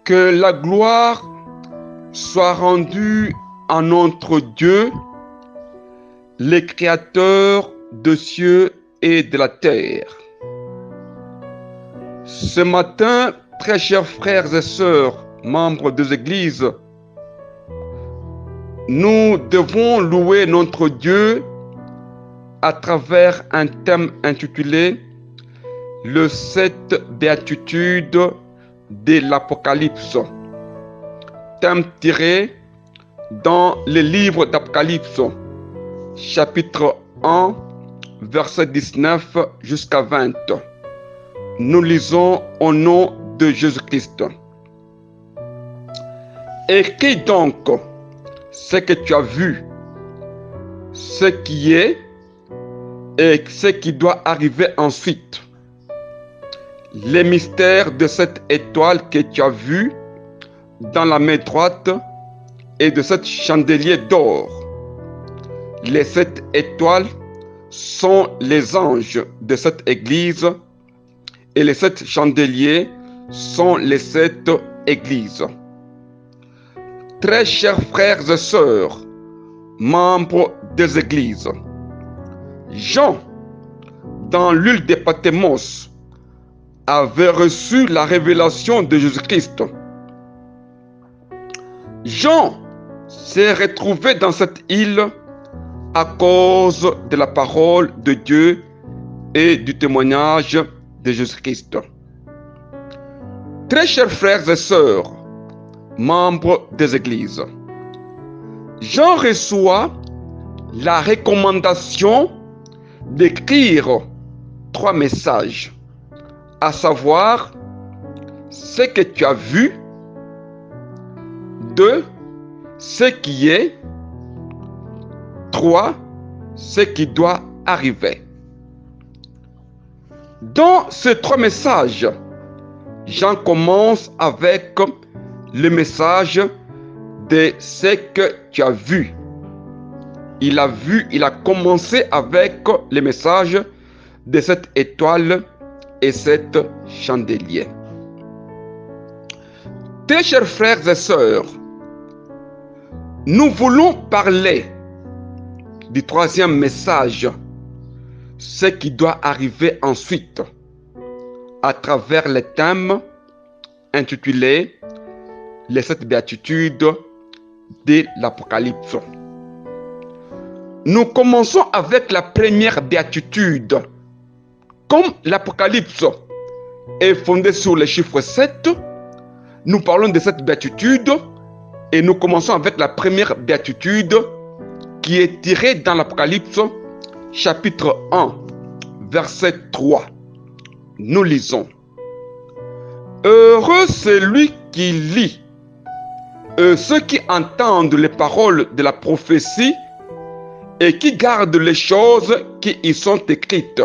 Que la gloire soit rendue à notre Dieu, le Créateur de cieux et de la terre. Ce matin, très chers frères et sœurs, membres des églises, nous devons louer notre Dieu à travers un thème intitulé « Le 7 béatitudes de l'Apocalypse », thème tiré dans le livre d'Apocalypse, chapitre 1, verset 19 jusqu'à 20. Nous lisons au nom de Jésus-Christ. Écris donc ce que tu as vu, ce qui est et ce qui doit arriver ensuite. Les mystères de cette étoile que tu as vue dans la main droite et de cet chandelier d'or. Les 7 étoiles sont les anges de cette église et les 7 chandeliers sont les 7 églises. Très chers frères et sœurs, membres des églises, Jean, dans l'île de Patmos, avait reçu la révélation de Jésus-Christ. Jean s'est retrouvé dans cette île à cause de la parole de Dieu et du témoignage de Jésus-Christ. Très chers frères et sœurs, membres des églises, Jean reçoit la recommandation d'écrire 3 messages, à savoir ce que tu as vu, 2, ce qui est, 3, ce qui doit arriver. Dans ces 3 messages, Jean commence avec le message de ce que tu as vu. Il a commencé avec le message de cette étoile et cet chandelier. Très chers frères et sœurs, nous voulons parler du 3e message, ce qui doit arriver ensuite, à travers le thème intitulé « Les 7 béatitudes de l'Apocalypse ». Nous commençons avec la première béatitude. Comme l'Apocalypse est fondé sur le chiffre 7, nous parlons de cette béatitude et nous commençons avec la première béatitude qui est tirée dans l'Apocalypse chapitre 1, verset 3. Nous lisons. Heureux celui qui lit et ceux qui entendent les paroles de la prophétie et qui gardent les choses qui y sont écrites,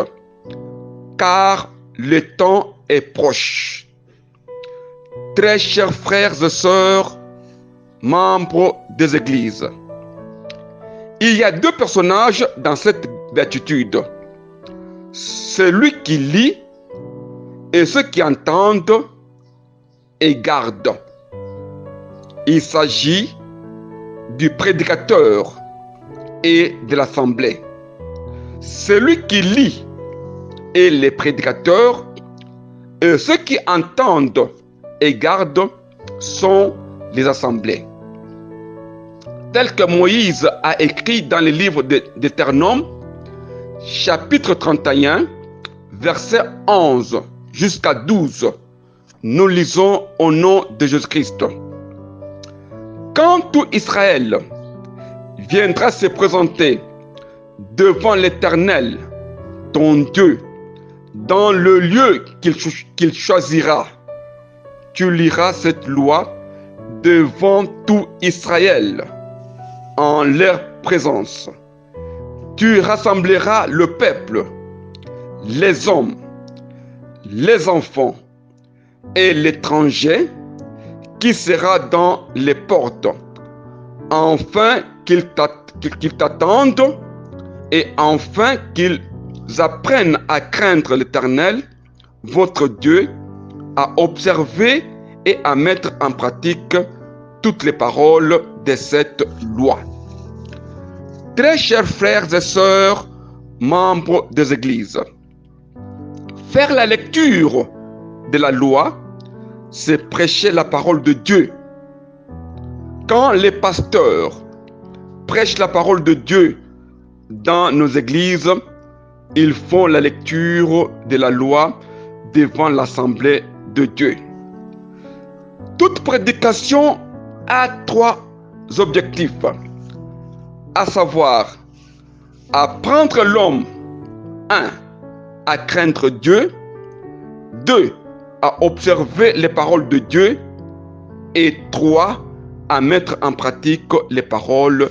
car le temps est proche. Très chers frères et sœurs, membres des églises, il y a 2 personnages dans cette béatitude. Celui qui lit et ceux qui entendent et gardent. Il s'agit du prédicateur et de l'assemblée. Celui qui lit et les prédicateurs et ceux qui entendent et gardent sont les assemblées. Tel que Moïse a écrit dans le livre de Deutéronome, chapitre 31, verset 11 jusqu'à 12. Nous lisons au nom de Jésus-Christ. Quand tout Israël viendra se présenter devant l'Éternel, ton Dieu, dans le lieu qu'il choisira, tu liras cette loi devant tout Israël, en leur présence. Tu rassembleras le peuple, les hommes, les enfants et l'étranger qui sera dans les portes, afin qu'ils t'attendent et afin qu'ils apprennent à craindre l'Éternel, votre Dieu, à observer et à mettre en pratique toutes les paroles de cette loi. Très chers frères et sœurs, membres des églises, faire la lecture de la loi, c'est prêcher la parole de Dieu. Quand les pasteurs prêchent la parole de Dieu dans nos églises, ils font la lecture de la loi devant l'assemblée de Dieu. Toute prédication a 3 objectifs, à savoir apprendre l'homme 1. À craindre Dieu, 2. À observer les paroles de Dieu et 3. À mettre en pratique les paroles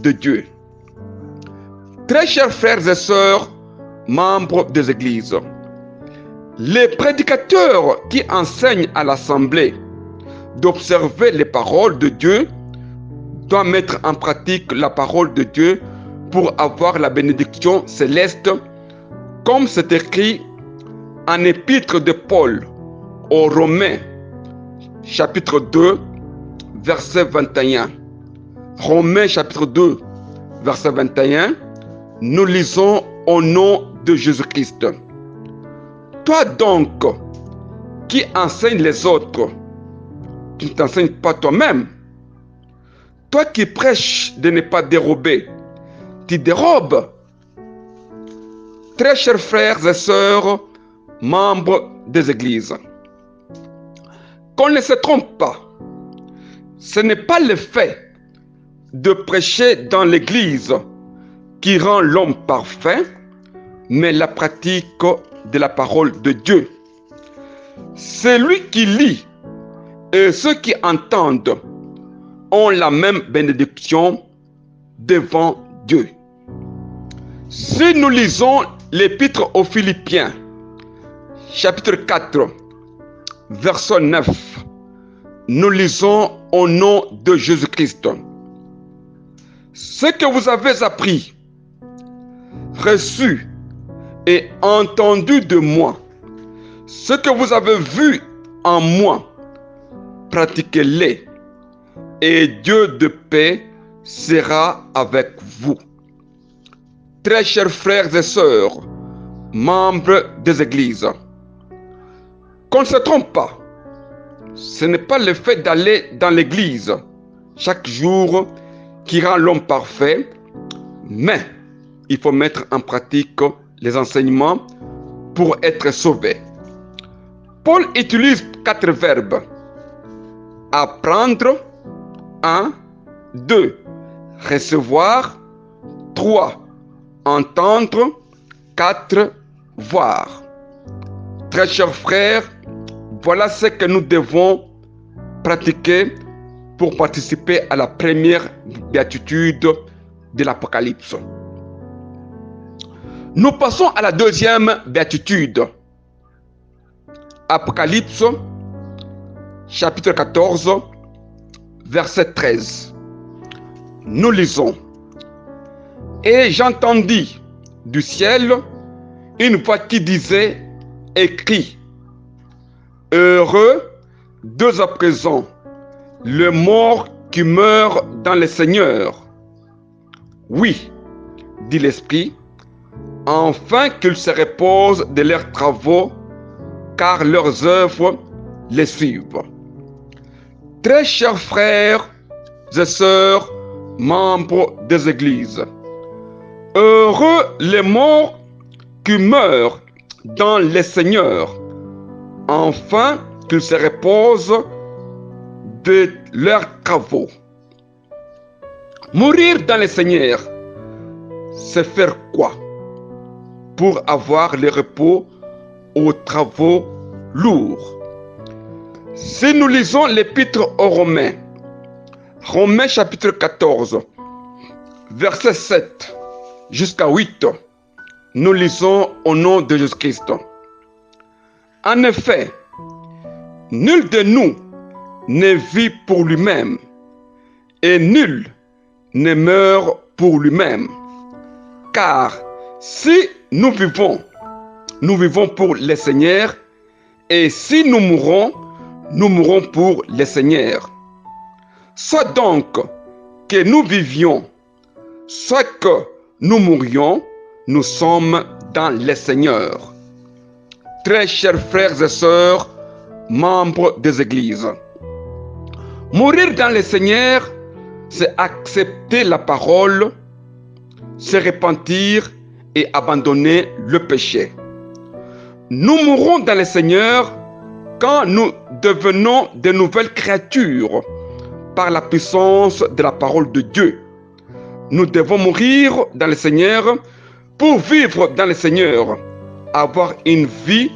de Dieu. Très chers frères et sœurs, membres des églises, les prédicateurs qui enseignent à l'assemblée d'observer les paroles de Dieu doivent mettre en pratique la parole de Dieu pour avoir la bénédiction céleste, comme c'est écrit en épître de Paul aux Romains, chapitre 2, verset 21. Romains, chapitre 2, verset 21, nous lisons au nom de Jésus-Christ. Toi donc, qui enseignes les autres, tu ne t'enseignes pas toi-même. Toi qui prêches de ne pas dérober, tu dérobes. Très chers frères et sœurs, membres des églises, qu'on ne se trompe pas. Ce n'est pas le fait de prêcher dans l'église qui rend l'homme parfait, mais la pratique de la parole de Dieu. Celui qui lit et ceux qui entendent ont la même bénédiction devant Dieu. Si nous lisons l'épître aux Philippiens, chapitre 4, verset 9, nous lisons au nom de Jésus-Christ. Ce que vous avez appris, reçu et entendu de moi, ce que vous avez vu en moi, pratiquez-les, et Dieu de paix sera avec vous. Très chers frères et sœurs, membres des églises, qu'on ne se trompe pas. Ce n'est pas le fait d'aller dans l'église chaque jour qui rend l'homme parfait, mais il faut mettre en pratique les enseignements pour être sauvé. Paul utilise 4 verbes. Apprendre, 1, 2, recevoir, 3, entendre, 4, voir. Très chers frères, voilà ce que nous devons pratiquer pour participer à la première béatitude de l'Apocalypse. Nous passons à la deuxième béatitude. Apocalypse, chapitre 14, verset 13. Nous lisons. Et j'entendis du ciel une voix qui disait, écrit, heureux dès à présent le mort qui meurt dans le Seigneur. Oui, dit l'Esprit, enfin qu'ils se reposent de leurs travaux, car leurs œuvres les suivent. Très chers frères et sœurs, membres des églises, heureux les morts qui meurent dans le Seigneur, enfin qu'ils se reposent de leurs travaux. Mourir dans le Seigneur, c'est faire quoi? Pour avoir le repos aux travaux lourds. Si nous lisons l'épître aux Romains, Romains chapitre 14, verset 7 jusqu'à 8, nous lisons au nom de Jésus-Christ. En effet, nul de nous ne vit pour lui-même, et nul ne meurt pour lui-même. Car si nous vivons pour le Seigneur, et si nous mourons, nous mourrons pour le Seigneur. Soit donc que nous vivions, soit que nous mourions, nous sommes dans le Seigneur. Très chers frères et sœurs, membres des églises, mourir dans le Seigneur, c'est accepter la parole, se repentir et abandonner le péché. Nous mourrons dans le Seigneur quand nous devenons de nouvelles créatures par la puissance de la parole de Dieu. Nous devons mourir dans le Seigneur pour vivre dans le Seigneur, avoir une vie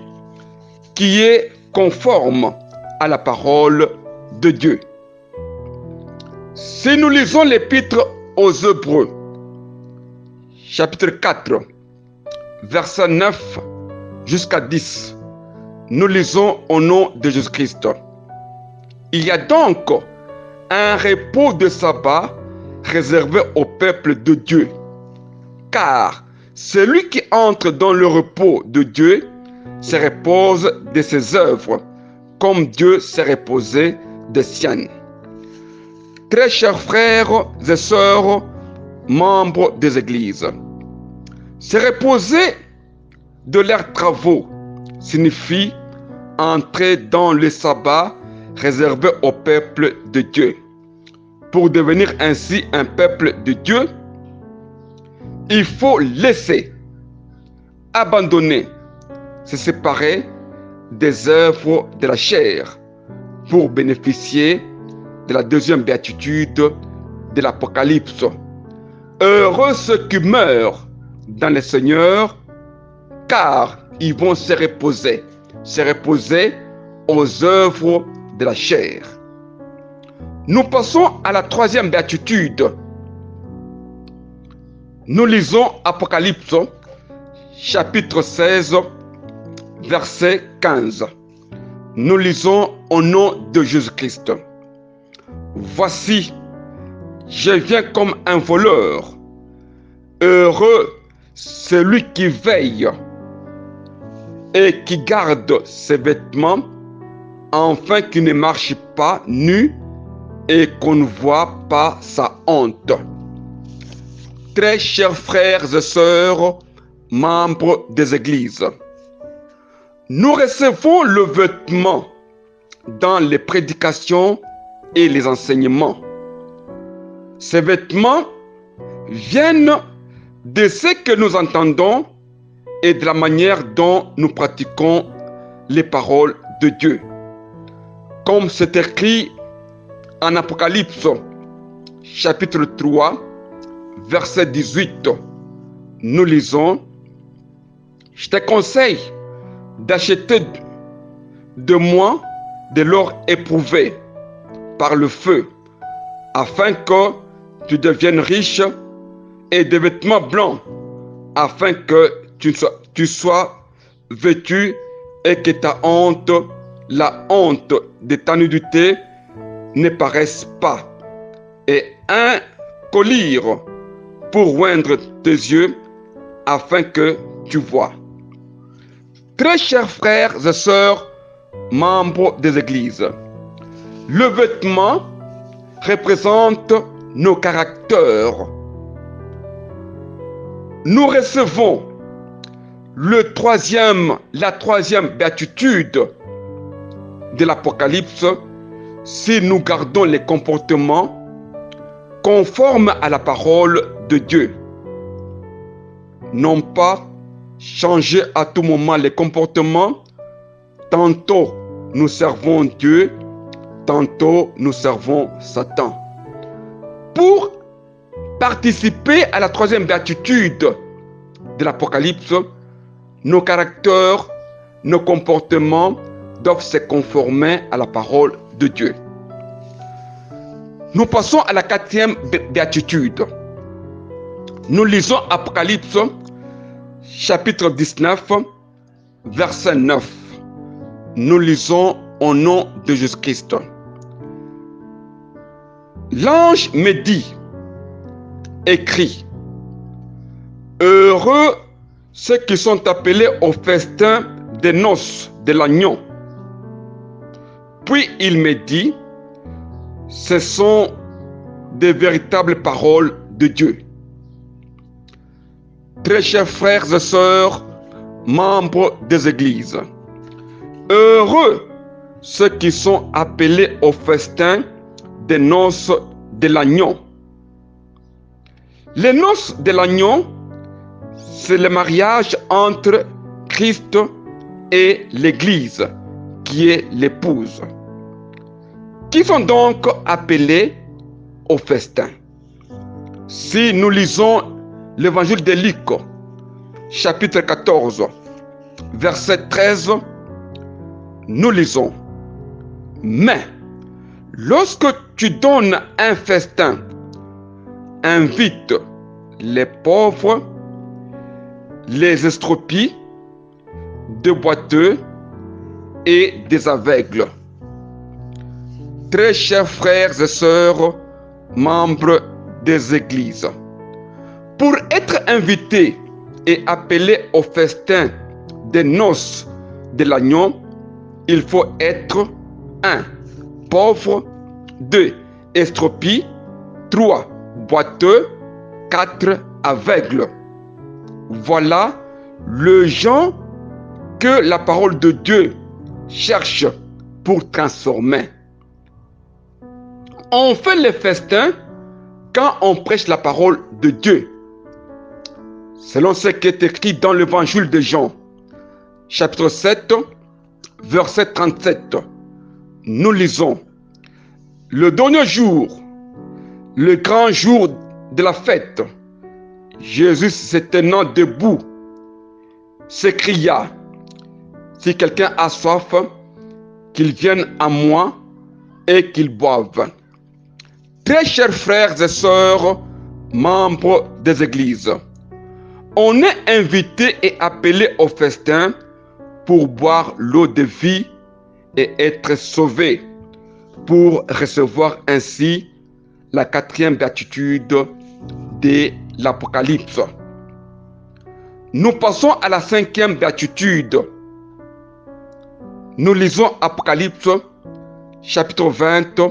qui est conforme à la parole de Dieu. Si nous lisons l'épître aux Hébreux, chapitre 4, verset 9 jusqu'à 10, nous lisons au nom de Jésus-Christ. Il y a donc un repos de sabbat réservé au peuple de Dieu. Car celui qui entre dans le repos de Dieu se repose de ses œuvres, comme Dieu s'est reposé des siennes. Très chers frères et sœurs, membres des églises, se reposer de leurs travaux signifie entrer dans le sabbat réservé au peuple de Dieu. Pour devenir ainsi un peuple de Dieu, il faut laisser, abandonner, se séparer des œuvres de la chair pour bénéficier de la deuxième béatitude de l'Apocalypse. Heureux ceux qui meurent dans le Seigneur, car ils vont se reposer aux œuvres de la chair. Nous passons à la troisième béatitude. Nous lisons Apocalypse, chapitre 16, verset 15. Nous lisons au nom de Jésus-Christ. Voici, je viens comme un voleur. Heureux celui qui veille et qui garde ses vêtements, afin qu'il ne marche pas nu et qu'on ne voit pas sa honte. Très chers frères et sœurs, membres des églises, nous recevons le vêtement dans les prédications et les enseignements. Ces vêtements viennent de ce que nous entendons et de la manière dont nous pratiquons les paroles de Dieu. Comme c'est écrit en Apocalypse, chapitre 3, verset 18, nous lisons: je te conseille d'acheter de moi de l'or éprouvé par le feu, afin que tu deviennes riche, et des vêtements blancs, afin que tu sois vêtu et que ta honte, la honte de ta nudité, ne paraisse pas, et un collier pour oindre tes yeux, afin que tu vois. Très chers frères et sœurs, membres des églises, le vêtement représente nos caractères. Nous recevons la troisième béatitude de l'Apocalypse si nous gardons les comportements conformes à la parole de Dieu. Non pas changer à tout moment les comportements. Tantôt nous servons Dieu, tantôt nous servons Satan. Pour participer à la troisième béatitude de l'Apocalypse, nos caractères, nos comportements doivent se conformer à la parole de Dieu. Nous passons à la quatrième béatitude. Nous lisons Apocalypse, chapitre 19, verset 9. Nous lisons au nom de Jésus-Christ. L'ange me dit, écrit: heureux ceux qui sont appelés au festin des noces de l'agneau. Puis il me dit, ce sont des véritables paroles de Dieu. Très chers frères et sœurs, membres des églises, heureux ceux qui sont appelés au festin des noces de l'agneau. Les noces de l'agneau, c'est le mariage entre Christ et l'Église, qui est l'épouse. Qui sont donc appelés au festin. Si nous lisons l'évangile de Luc, chapitre 14, verset 13, nous lisons: mais lorsque tu donnes un festin, invite les pauvres, les estropiés, des boiteux et des aveugles. Très chers frères et sœurs, membres des églises, pour être invité et appelé au festin des noces de l'agneau, il faut être 1. Pauvre, 2. Estropié, 3. Boiteux, 4. Aveugle. Voilà le genre que la parole de Dieu cherche pour transformer. On fait le festin quand on prêche la parole de Dieu, selon ce qui est écrit dans l'évangile de Jean, chapitre 7, verset 37. Nous lisons: le dernier jour, le grand jour de la fête, Jésus se tenant debout, s'écria: si quelqu'un a soif, qu'il vienne à moi et qu'il boive. Très chers frères et sœurs, membres des églises, on est invité et appelé au festin pour boire l'eau de vie et être sauvé, pour recevoir ainsi la 4e béatitude de l'Apocalypse. Nous passons à la 5e béatitude. Nous lisons Apocalypse, chapitre 20,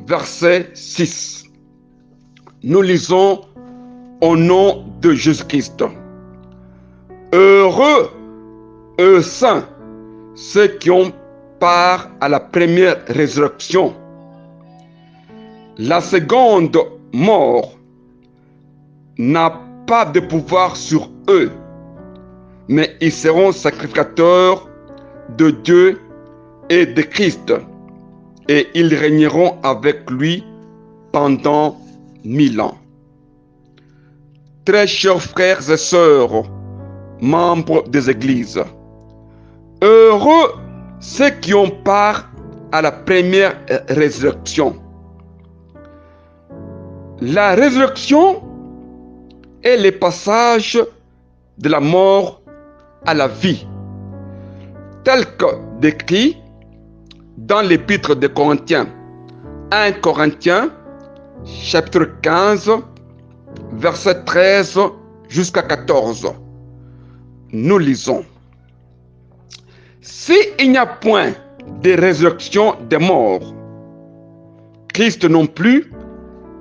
verset 6. Nous lisons au nom de Jésus-Christ. Heureux et saints ceux qui ont part à la première résurrection. La seconde mort n'a pas de pouvoir sur eux, mais ils seront sacrificateurs de Dieu et de Christ, et ils régneront avec lui pendant 1000 ans. Très chers frères et sœurs, membres des églises, heureux ceux qui ont part à la première résurrection. La résurrection est le passage de la mort à la vie, tel que décrit dans l'épître de Corinthiens, 1 Corinthiens, chapitre 15, verset 13 jusqu'à 14. Nous lisons: s'il n'y a point de résurrection des morts, Christ non plus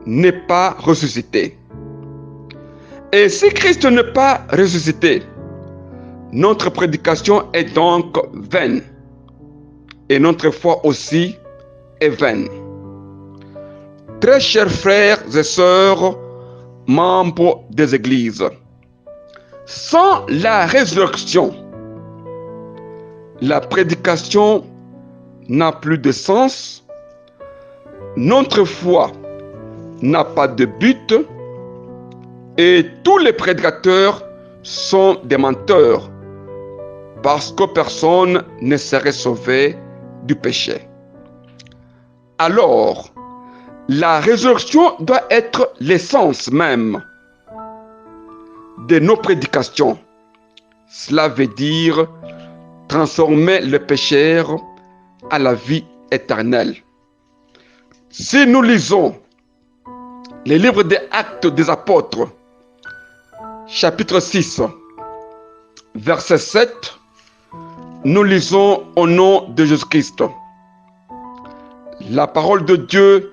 n'est pas ressuscité. Et si Christ n'est pas ressuscité, notre prédication est donc vaine, et notre foi aussi est vaine. Très chers frères et sœurs, membres des églises, sans la résurrection, la prédication n'a plus de sens, notre foi n'a pas de but, et tous les prédicateurs sont des menteurs, parce que personne ne serait sauvé du péché. Alors, la résurrection doit être l'essence même de nos prédications. Cela veut dire transformer le pécheur à la vie éternelle. Si nous lisons les livres des Actes des Apôtres, chapitre 6, verset 7, nous lisons au nom de Jésus-Christ: la parole de Dieu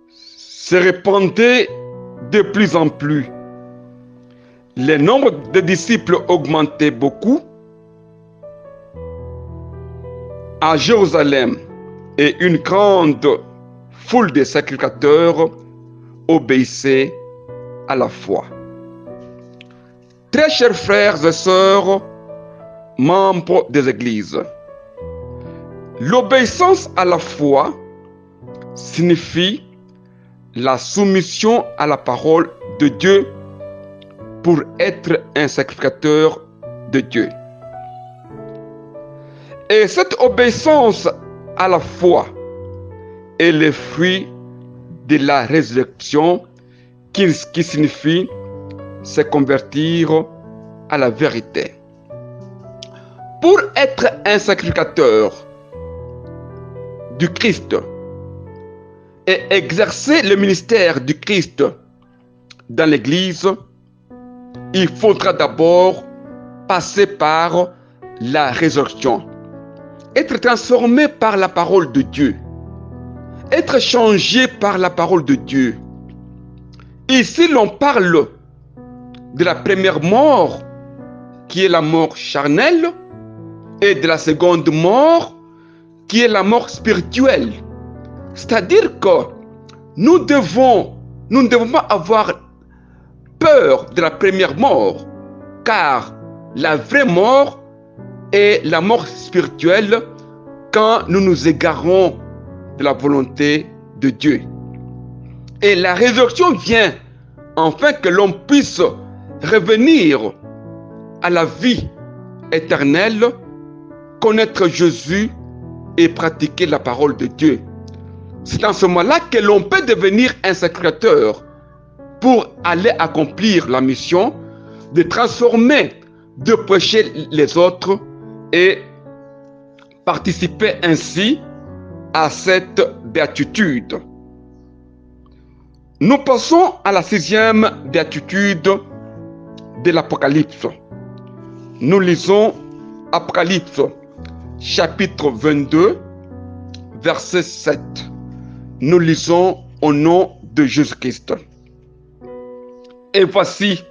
se répandait de plus en plus. Le nombre de disciples augmentait beaucoup à Jérusalem et une grande foule de sacrificateurs obéissait à la foi. Très chers frères et sœurs, membres des églises, l'obéissance à la foi signifie la soumission à la parole de Dieu pour être un sacrificateur de Dieu. Et cette obéissance à la foi est le fruit de la résurrection qui signifie se convertir à la vérité. Pour être un sacrificateur du Christ et exercer le ministère du Christ dans l'Église, il faudra d'abord passer par la résurrection, être transformé par la parole de Dieu, être changé par la parole de Dieu. Ici, l'on parle de la première mort, qui est la mort charnelle, et de la seconde mort, qui est la mort spirituelle. C'est-à-dire que nous ne devons pas avoir peur de la première mort, car la vraie mort est la mort spirituelle quand nous nous égarons de la volonté de Dieu. Et la résurrection vient afin que l'on puisse revenir à la vie éternelle, connaître Jésus et pratiquer la parole de Dieu. C'est en ce moment-là que l'on peut devenir un sacrificateur pour aller accomplir la mission de transformer, de prêcher les autres et participer ainsi à cette béatitude. Nous passons à la 6e béatitude de l'Apocalypse. Nous lisons Apocalypse chapitre 22, verset 7. Nous lisons au nom de Jésus-Christ. Et voici,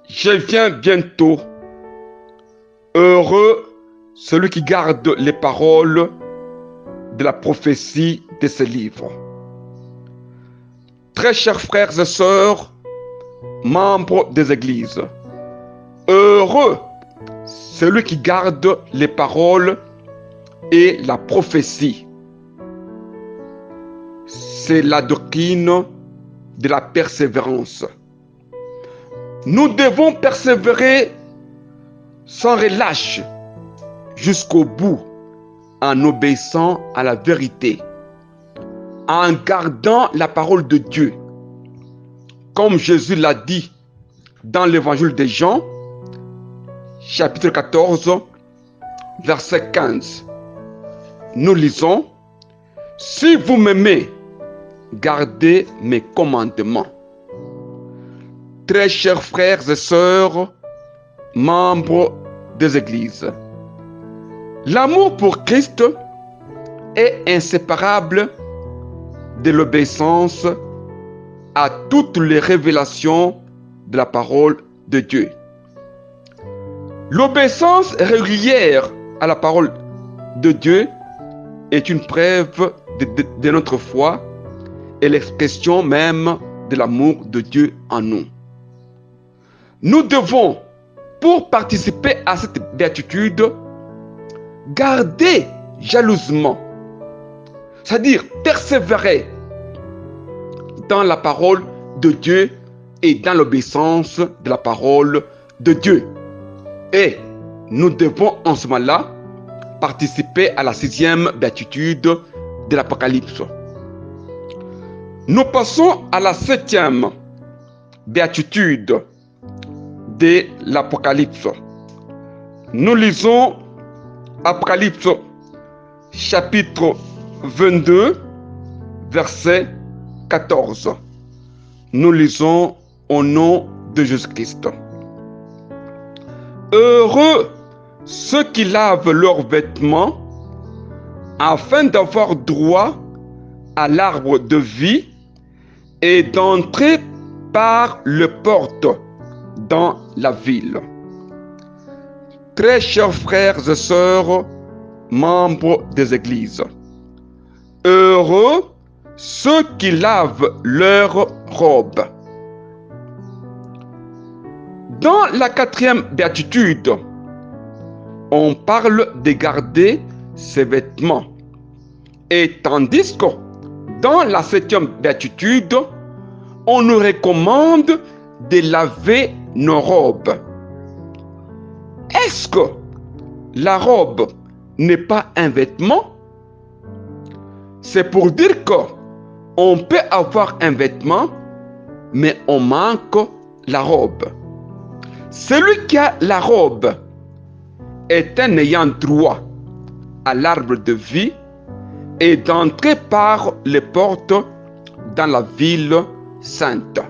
je viens bientôt. Heureux celui qui garde les paroles de la prophétie de ce livre. Très chers frères et sœurs, membres des églises, heureux celui qui garde les paroles et la prophétie. C'est la doctrine de la persévérance. Nous devons persévérer sans relâche jusqu'au bout en obéissant à la vérité, en gardant la parole de Dieu. Comme Jésus l'a dit dans l'évangile de Jean, chapitre 14, verset 15. Nous lisons: si vous m'aimez, gardez mes commandements. Très chers frères et sœurs, membres des églises, l'amour pour Christ est inséparable de l'obéissance à toutes les révélations de la parole de Dieu. L'obéissance régulière à la parole de Dieu est une preuve de notre foi et l'expression même de l'amour de Dieu en nous. Nous devons, pour participer à cette béatitude, garder jalousement, c'est-à-dire persévérer dans la parole de Dieu et dans l'obéissance de la parole de Dieu. Et nous devons en ce moment-là participer à la 6e béatitude de l'Apocalypse. Nous passons à la 7e béatitude de l'Apocalypse. Nous lisons Apocalypse chapitre 22, verset 14. Nous lisons au nom de Jésus-Christ. Heureux ceux qui lavent leurs vêtements afin d'avoir droit à l'arbre de vie et d'entrer par le porte dans la ville. Très chers frères et sœurs, membres des églises, heureux ceux qui lavent leurs robes. Dans la 4e béatitude, on parle de garder ses vêtements. Et tandis que dans la 7e béatitude, on nous recommande de laver nos robes. Est-ce que la robe n'est pas un vêtement? C'est pour dire qu'on peut avoir un vêtement, mais on manque la robe. Celui qui a la robe est un ayant droit à l'arbre de vie et d'entrer par les portes dans la ville sainte.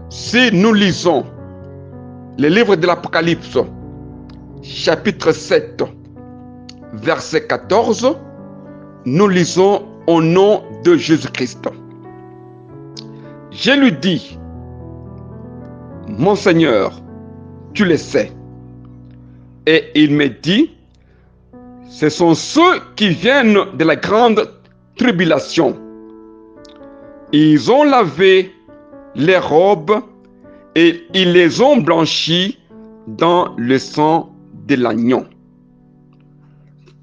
Si nous lisons le livre de l'Apocalypse, chapitre 7, verset 14, nous lisons au nom de Jésus-Christ. Je lui dis, mon Seigneur, tu le sais. Et il me dit, ce sont ceux qui viennent de la grande tribulation. Ils ont lavé les robes et ils les ont blanchies dans le sang de l'agneau.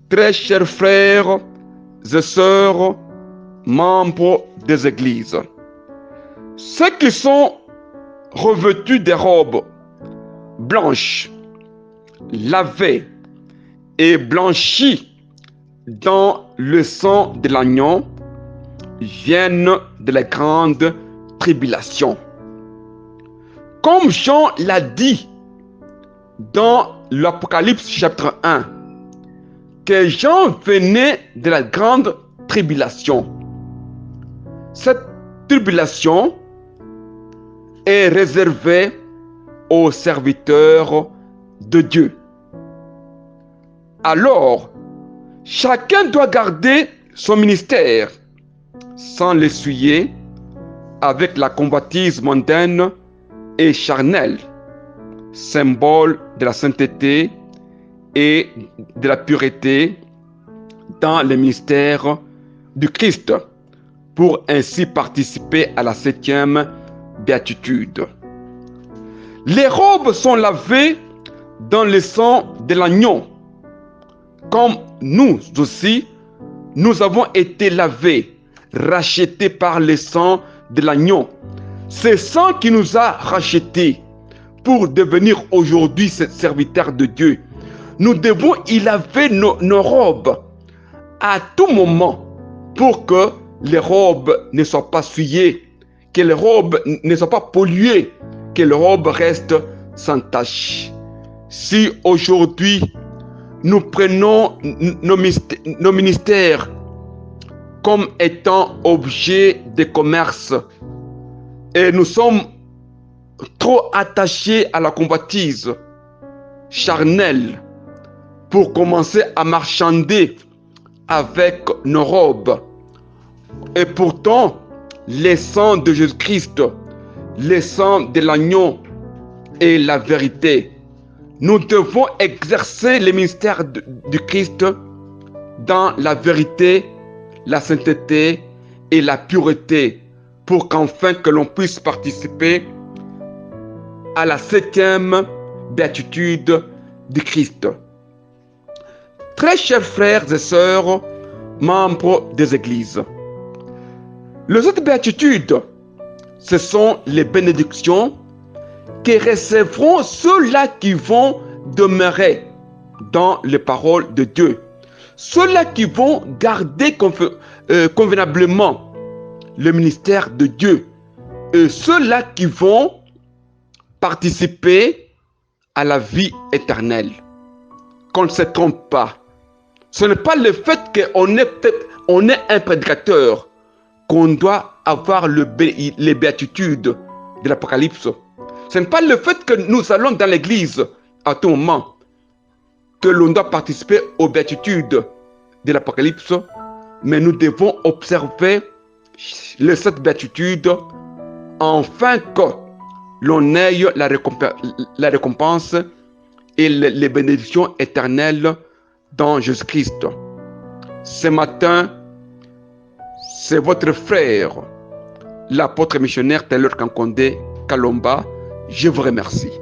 Très chers frères et sœurs, membres des églises, ceux qui sont revêtus des robes blanches, lavées et blanchies dans le sang de l'agneau, viennent de la grande tribulation. Comme Jean l'a dit dans l'Apocalypse chapitre 1, que Jean venait de la grande tribulation. Cette tribulation est réservée aux serviteurs de Dieu. Alors, chacun doit garder son ministère sans l'essuyer avec la convoitise mondaine et charnelle, symbole de la sainteté et de la pureté dans le ministère du Christ, pour ainsi participer à la 7e béatitude. Les robes sont lavées dans le sang de l'agneau, comme nous aussi, nous avons été lavés, rachetés par le sang de l'agneau. C'est sang qui nous a rachetés pour devenir aujourd'hui serviteurs de Dieu. Nous devons y laver nos robes à tout moment pour que les robes ne soient pas souillées, que les robes ne soient pas polluées, que les robes restent sans tache. Si aujourd'hui nous prenons nos ministères comme étant objet de commerce et nous sommes trop attachés à la convoitise charnelle pour commencer à marchander avec nos robes, et pourtant le sang de Jésus-Christ, le sang de l'agneau est la vérité. Nous devons exercer le ministère du Christ dans la vérité, la sainteté et la pureté, pour qu'enfin que l'on puisse participer à la 7e béatitude du Christ. Très chers frères et sœurs, membres des églises, les autres béatitudes, ce sont les bénédictions que recevront ceux-là qui vont demeurer dans les paroles de Dieu, ceux-là qui vont garder convenablement le ministère de Dieu, et ceux-là qui vont participer à la vie éternelle. Qu'on ne se trompe pas. Ce n'est pas le fait qu'on est un prédicateur qu'on doit avoir les béatitudes de l'Apocalypse. Ce n'est pas le fait que nous allons dans l'église à tout moment que l'on doit participer aux béatitudes de l'Apocalypse, mais nous devons observer les 7 béatitudes afin que l'on ait la récompense et les bénédictions éternelles dans Jésus-Christ. Ce matin, c'est votre frère, l'apôtre missionnaire Taylor Kankondé Kalomba. Je vous remercie.